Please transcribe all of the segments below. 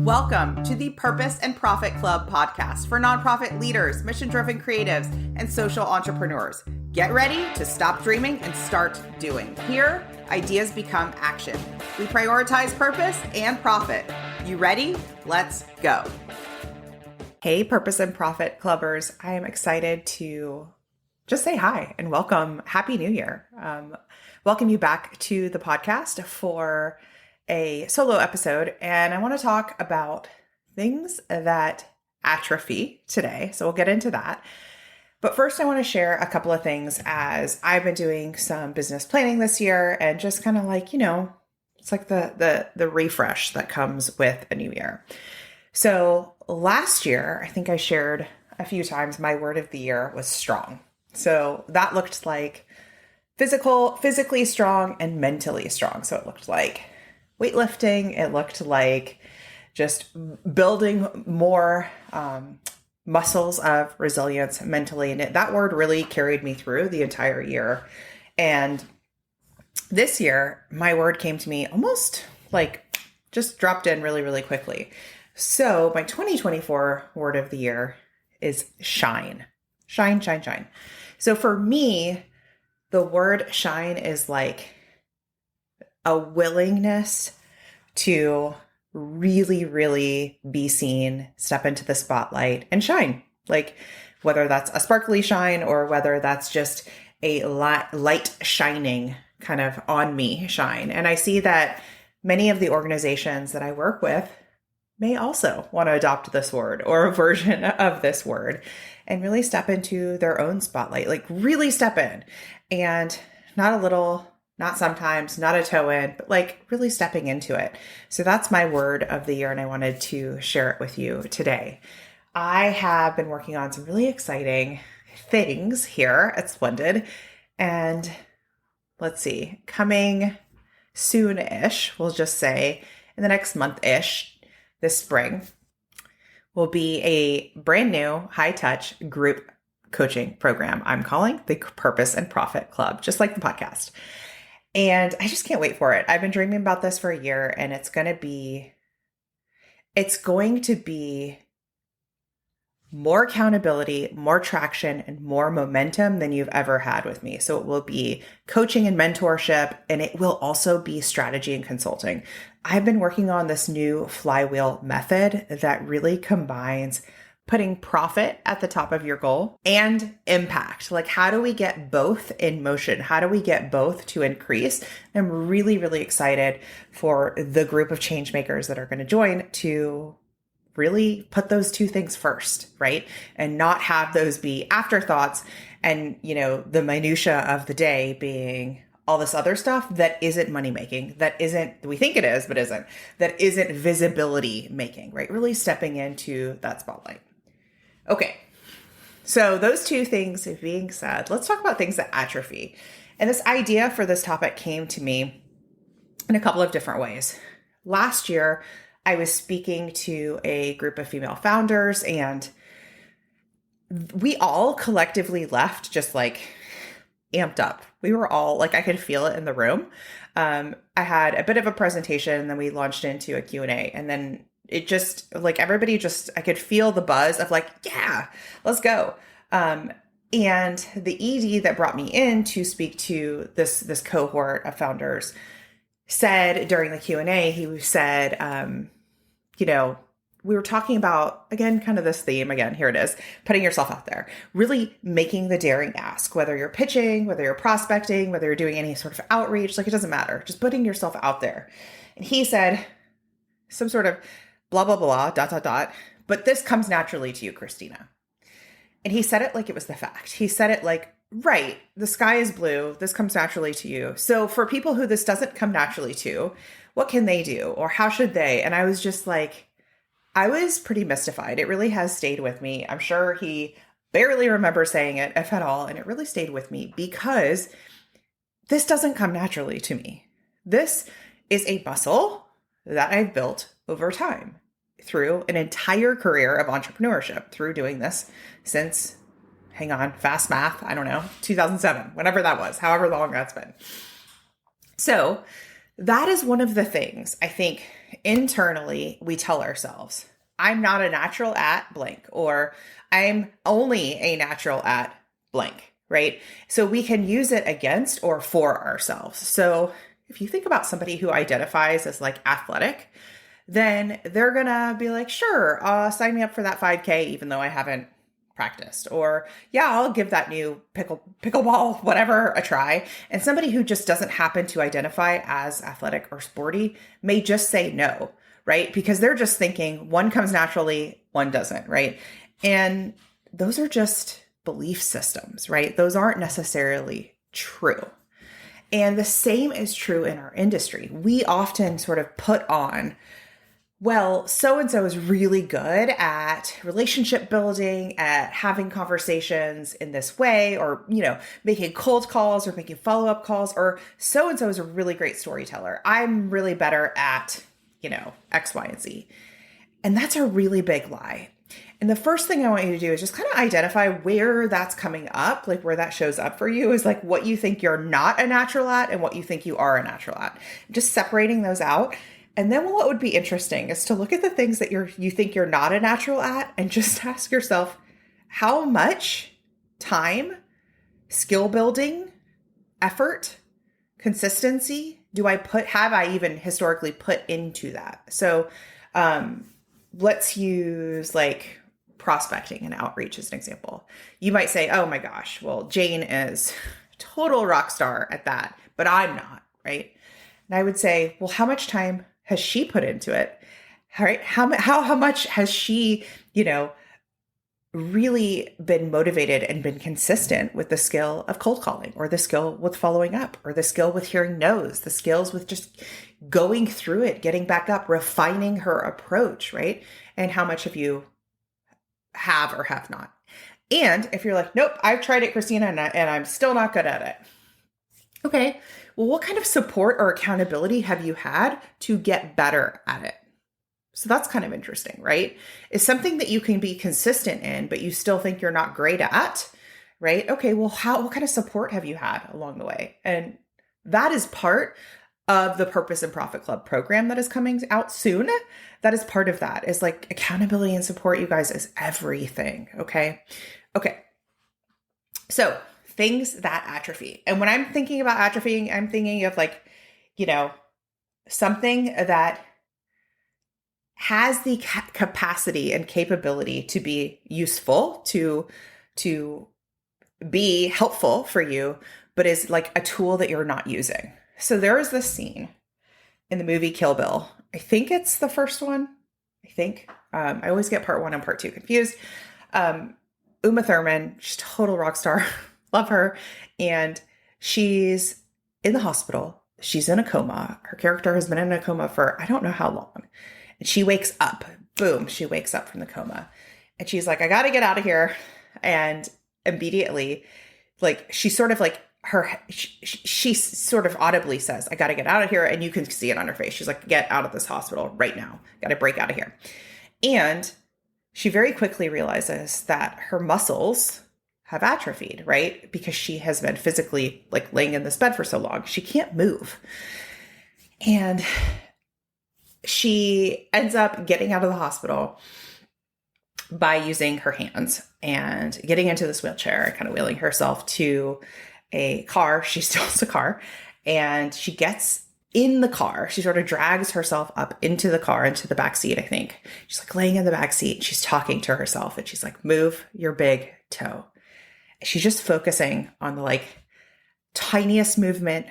Welcome to the Purpose and Profit Club podcast for nonprofit leaders, mission-driven creatives, and social entrepreneurs. Get ready to stop dreaming and start doing. Here, ideas become action. We prioritize purpose and profit. You ready? Let's go. Hey, Purpose and Profit Clubbers. I am excited to just say hi and welcome. Happy New Year. Welcome you back to the podcast for a solo episode, and I want to talk about things that atrophy today. So we'll get into that. But first, I want to share a couple of things as I've been doing some business planning this year and just kind of like, it's like the refresh that comes with a new year. So last year, I think I shared a few times, my word of the year was strong. So that looked like physically strong and mentally strong. So it looked like weightlifting. It looked like just building more muscles of resilience mentally. And that word really carried me through the entire year. And this year, my word came to me almost like just dropped in really, really quickly. So my 2024 word of the year is shine. Shine, shine, shine. So for me, the word shine is like a willingness to really, really be seen, step into the spotlight and shine. Like whether that's a sparkly shine or whether that's just a light shining kind of on me shine. And I see that many of the organizations that I work with may also want to adopt this word or a version of this word and really step into their own spotlight, like really step in and not a little, not sometimes, not a toe in, but like really stepping into it. So that's my word of the year, and I wanted to share it with you today. I have been working on some really exciting things here at Splendid, and let's see, coming soon-ish, we'll just say in the next month-ish, this spring, will be a brand new high-touch group coaching program I'm calling the Purpose and Profit Club, just like the podcast. And I just can't wait for it. I've been dreaming about this for a year, and it's going to be more accountability, more traction, and more momentum than you've ever had with me. So it will be coaching and mentorship, and it will also be strategy and consulting. I've been working on this new flywheel method that really combines putting profit at the top of your goal and impact. Like, how do we get both in motion? How do we get both to increase? I'm really, really excited for the group of change makers that are going to join to really put those two things first, right? And not have those be afterthoughts and, the minutia of the day being all this other stuff that isn't money making, we think it is, but isn't, that isn't visibility making, right? Really stepping into that spotlight. Okay, so those two things being said, let's talk about things that atrophy. And this idea for this topic came to me in a couple of different ways. Last year, I was speaking to a group of female founders, and we all collectively left just like amped up. We were all like, I could feel it in the room. I had a bit of a presentation, and then we launched into a Q&A, and then it just like everybody just, I could feel the buzz of like, yeah, let's go. And the ED that brought me in to speak to this cohort of founders said during the Q&A, he said, we were talking about, again, kind of this theme, again, here it is, putting yourself out there, really making the daring ask, whether you're pitching, whether you're prospecting, whether you're doing any sort of outreach, like it doesn't matter, just putting yourself out there. And he said some sort of blah, blah, blah, ... but this comes naturally to you, Christina. And he said it like it was the fact. He said it like, right, the sky is blue. This comes naturally to you. So for people who this doesn't come naturally to, what can they do? Or how should they? And I was just like, I was pretty mystified. It really has stayed with me. I'm sure he barely remembers saying it, if at all. And it really stayed with me because this doesn't come naturally to me. This is a muscle that I've built over time through an entire career of entrepreneurship, through doing this since, fast math, I don't know, 2007, whenever that was, however long that's been. So that is one of the things I think internally we tell ourselves. I'm not a natural at blank, or I'm only a natural at blank, right? So we can use it against or for ourselves. So if you think about somebody who identifies as like athletic, then they're gonna be like, sure, sign me up for that 5K, even though I haven't practiced. Or yeah, I'll give that new pickleball, whatever, a try. And somebody who just doesn't happen to identify as athletic or sporty may just say no, right? Because they're just thinking one comes naturally, one doesn't, right? And those are just belief systems, right? Those aren't necessarily true. And the same is true in our industry. We often sort of put on, well, so-and-so is really good at relationship building, at having conversations in this way, or, making cold calls or making follow-up calls, or so-and-so is a really great storyteller. I'm really better at, X, Y, and Z. And that's a really big lie. And the first thing I want you to do is just kind of identify where that's coming up, like where that shows up for you is like what you think you're not a natural at and what you think you are a natural at. Just separating those out. And then what would be interesting is to look at the things that you think you're not a natural at and just ask yourself, how much time, skill building, effort, consistency have I even historically put into that? So let's use like prospecting and outreach as an example. You might say, oh my gosh, well, Jane is a total rock star at that, but I'm not, right? And I would say, well, how much time has she put into it? All right. How much has she, really been motivated and been consistent with the skill of cold calling, or the skill with following up, or the skill with hearing no's, the skills with just going through it, getting back up, refining her approach, right? And how much of you have or have not? And if you're like, nope, I've tried it, Christina, and I'm still not good at it. Okay. Well, what kind of support or accountability have you had to get better at it? So that's kind of interesting, right? It's something that you can be consistent in, but you still think you're not great at, right? Okay, well, what kind of support have you had along the way? And that is part of the Purpose and Profit Club program that is coming out soon. That is part of that, is like accountability and support, you guys, is everything, okay? Okay. So things that atrophy. And when I'm thinking about atrophying, I'm thinking of like, something that has the capacity and capability to be useful, to be helpful for you, but is like a tool that you're not using. So there is this scene in the movie Kill Bill. I think it's the first one. I always get part 1 and part 2 confused. Uma Thurman, she's a total rock star. Love her. And she's in the hospital. She's in a coma. Her character has been in a coma for I don't know how long. And she wakes up. Boom. She wakes up from the coma. And she's like, I got to get out of here. And immediately, like, she sort of like she sort of audibly says, I got to get out of here. And you can see it on her face. She's like, get out of this hospital right now. Got to break out of here. And she very quickly realizes that her muscles have atrophied, right? Because she has been physically like laying in this bed for so long. She can't move. And she ends up getting out of the hospital by using her hands and getting into this wheelchair and kind of wheeling herself to a car. She steals a car and she gets in the car. She sort of drags herself up into the car, into the back seat, I think. She's like laying in the back seat. She's talking to herself and she's like, move your big toe. She's just focusing on the like tiniest movement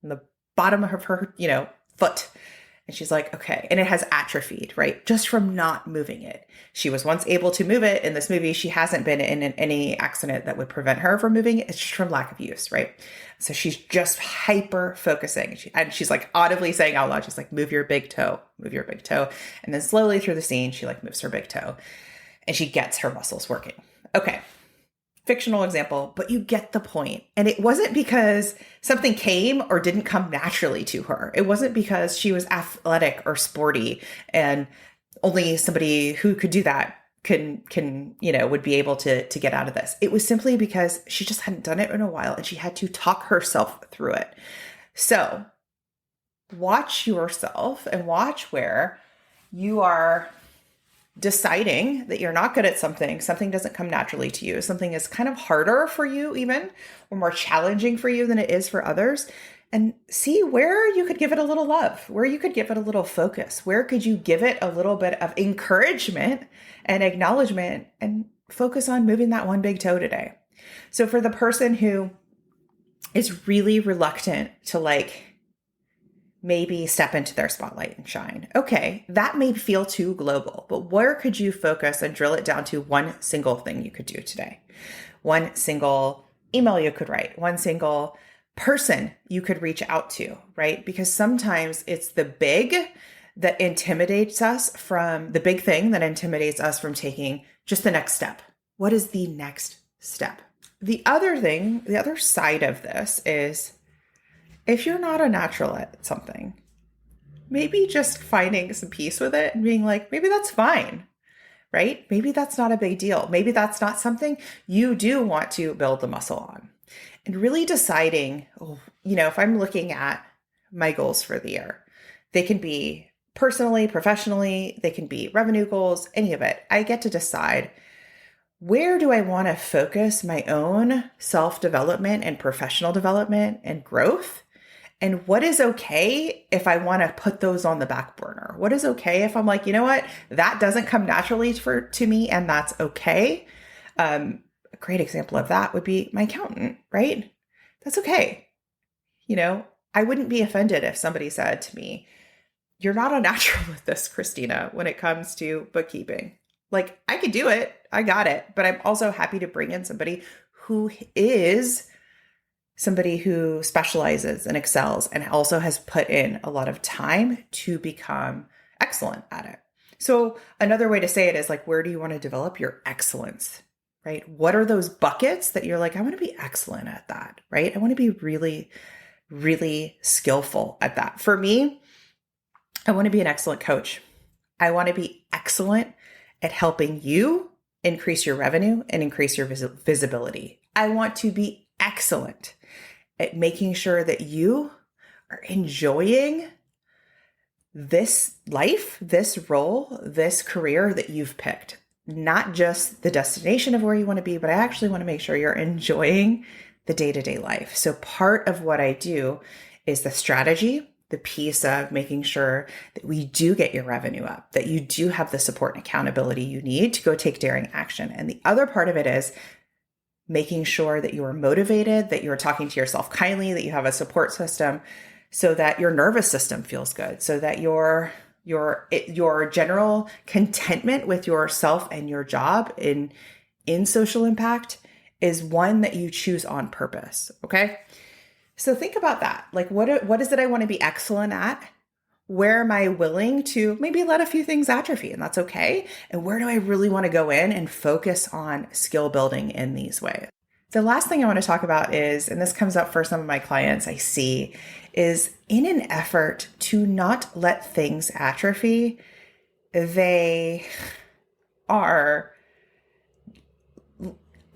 on the bottom of her, foot. And she's like, okay. And it has atrophied, right? Just from not moving it. She was once able to move it. In this movie, she hasn't been in any accident that would prevent her from moving it. It's just from lack of use, right? So she's just hyper focusing. And she's like audibly saying out loud, she's like, move your big toe, move your big toe. And then slowly through the scene, she like moves her big toe and she gets her muscles working. Okay. Fictional example, but you get the point. And it wasn't because something came or didn't come naturally to her. It wasn't because she was athletic or sporty and only somebody who could do that would be able to get out of this. It was simply because she just hadn't done it in a while and she had to talk herself through it. So watch yourself and watch where you are deciding that you're not good at something doesn't come naturally to you, something is kind of harder for you even, or more challenging for you than it is for others, and see where you could give it a little love, where you could give it a little focus, where could you give it a little bit of encouragement and acknowledgement and focus on moving that one big toe today. So for the person who is really reluctant to maybe step into their spotlight and shine. Okay, that may feel too global, but where could you focus and drill it down to one single thing you could do today? One single email you could write, one single person you could reach out to, right? Because sometimes it's the big thing that intimidates us from taking just the next step. What is the next step? The other side of this is, if you're not a natural at something, maybe just finding some peace with it and being like, maybe that's fine, right? Maybe that's not a big deal. Maybe that's not something you do want to build the muscle on. And really deciding, if I'm looking at my goals for the year, they can be personally, professionally, they can be revenue goals, any of it. I get to decide, where do I want to focus my own self-development and professional development and growth? And what is okay if I want to put those on the back burner? What is okay if I'm like, you know what, that doesn't come naturally to me, and that's okay. A great example of that would be my accountant, right? That's okay. I wouldn't be offended if somebody said to me, you're not a natural with this, Christina, when it comes to bookkeeping. Like, I could do it. I got it. But I'm also happy to bring in somebody who specializes and excels and also has put in a lot of time to become excellent at it. So another way to say it is like, where do you want to develop your excellence, right? What are those buckets that you're like, I want to be excellent at that, right? I want to be really, really skillful at that. For me, I want to be an excellent coach. I want to be excellent at helping you increase your revenue and increase your visibility. I want to be excellent at making sure that you are enjoying this life, this role, this career that you've picked. Not just the destination of where you want to be, but I actually want to make sure you're enjoying the day-to-day life. So part of what I do is the strategy, the piece of making sure that we do get your revenue up, that you do have the support and accountability you need to go take daring action. And the other part of it is making sure that you are motivated, that you're talking to yourself kindly, that you have a support system so that your nervous system feels good, so that your general contentment with yourself and your job in social impact is one that you choose on purpose. Okay. So think about that. Like, what is it I want to be excellent at? Where am I willing to maybe let a few things atrophy, and that's okay? And where do I really want to go in and focus on skill building in these ways? The last thing I want to talk about is, and this comes up for some of my clients I see, is in an effort to not let things atrophy, they are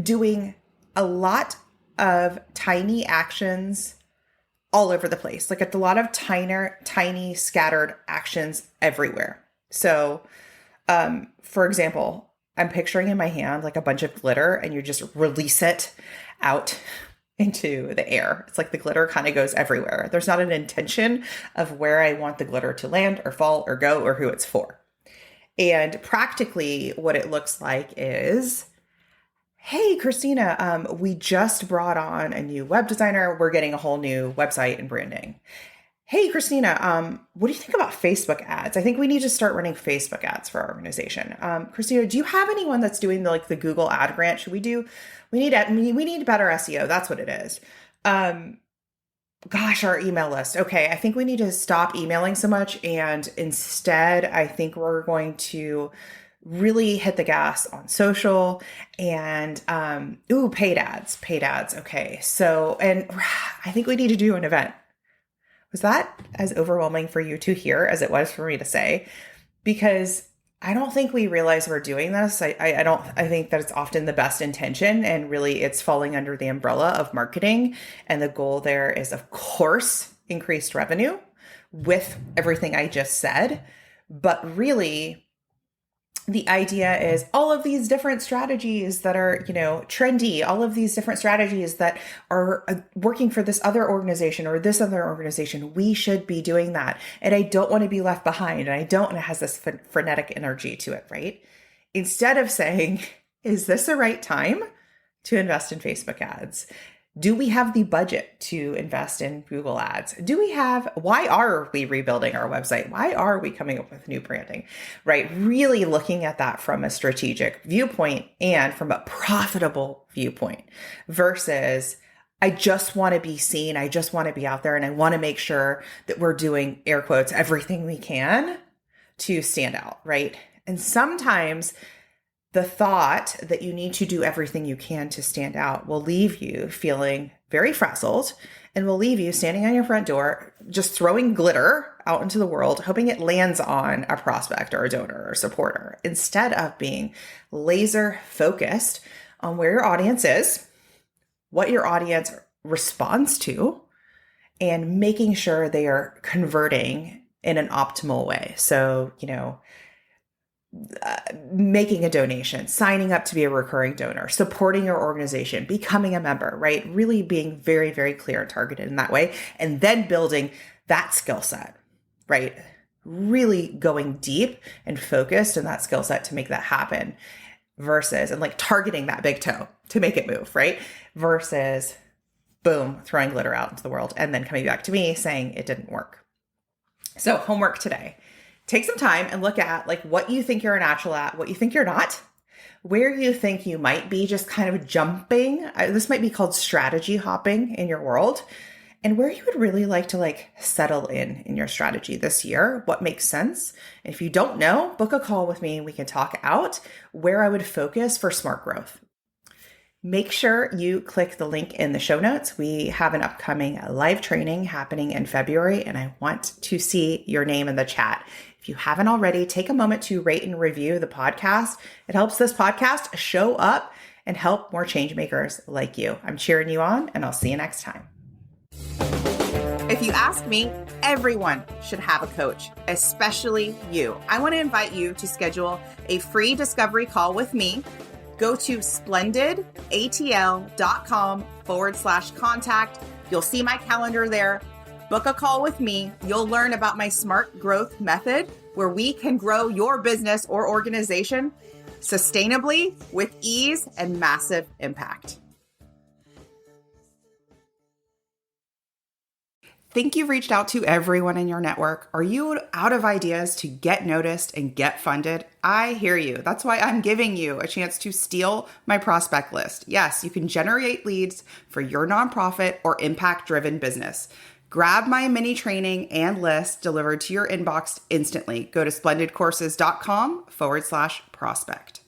doing a lot of tiny actions all over the place. Like, it's a lot of tiny scattered actions everywhere. So, for example, I'm picturing in my hand like a bunch of glitter, and you just release it out into the air. It's like the glitter kind of goes everywhere. There's not an intention of where I want the glitter to land or fall or go or who it's for. And practically what it looks like is, hey, Christina, we just brought on a new web designer. We're getting a whole new website and branding. Hey, Christina, what do you think about Facebook ads? I think we need to start running Facebook ads for our organization. Christina, do you have anyone that's doing the Google ad grant? We need better SEO. That's what it is. Gosh, our email list. Okay. I think we need to stop emailing so much. And instead, I think we're going to really hit the gas on social and, paid ads. Okay. So, and I think we need to do an event. Was that as overwhelming for you to hear as it was for me to say? Because I don't think we realize we're doing this. I think that it's often the best intention, and really it's falling under the umbrella of marketing. And the goal there is, of course, increased revenue, with everything I just said. But really, the idea is all of these different strategies that are, trendy, all of these different strategies that are working for this other organization or this other organization, we should be doing that. And I don't want to be left behind. And I don't, and it has this frenetic energy to it, right? Instead of saying, is this the right time to invest in Facebook ads? Do we have the budget to invest in Google ads? Why are we rebuilding our website? Why are we coming up with new branding, right? Really looking at that from a strategic viewpoint and from a profitable viewpoint versus I just want to be seen. I just want to be out there and I want to make sure that we're doing, air quotes, everything we can to stand out, right? And sometimes the thought that you need to do everything you can to stand out will leave you feeling very frazzled and will leave you standing on your front door, just throwing glitter out into the world, hoping it lands on a prospect or a donor or supporter, instead of being laser focused on where your audience is, what your audience responds to, and making sure they are converting in an optimal way. So, making a donation, signing up to be a recurring donor, supporting your organization, becoming a member, right? Really being very, very clear and targeted in that way. And then building that skill set, right? Really going deep and focused in that skill set to make that happen versus, and like targeting that big toe to make it move, right? Versus boom, throwing glitter out into the world and then coming back to me saying it didn't work. So homework today. Take some time and look at like what you think you're a natural at, what you think you're not, where you think you might be just kind of jumping. This might be called strategy hopping in your world, and where you would really like to settle in your strategy this year, what makes sense. And if you don't know, book a call with me and we can talk out where I would focus for smart growth. Make sure you click the link in the show notes. We have an upcoming live training happening in February, and I want to see your name in the chat. If you haven't already, take a moment to rate and review the podcast. It helps this podcast show up and help more change makers like you. I'm cheering you on, and I'll see you next time. If you ask me, everyone should have a coach, especially you. I want to invite you to schedule a free discovery call with me. Go to splendidatl.com/contact. You'll see my calendar there. Book a call with me. You'll learn about my smart growth method where we can grow your business or organization sustainably with ease and massive impact. Think you've reached out to everyone in your network? Are you out of ideas to get noticed and get funded? I hear you. That's why I'm giving you a chance to steal my prospect list. Yes, you can generate leads for your nonprofit or impact-driven business. Grab my mini training and list delivered to your inbox instantly. Go to splendidcourses.com/prospect.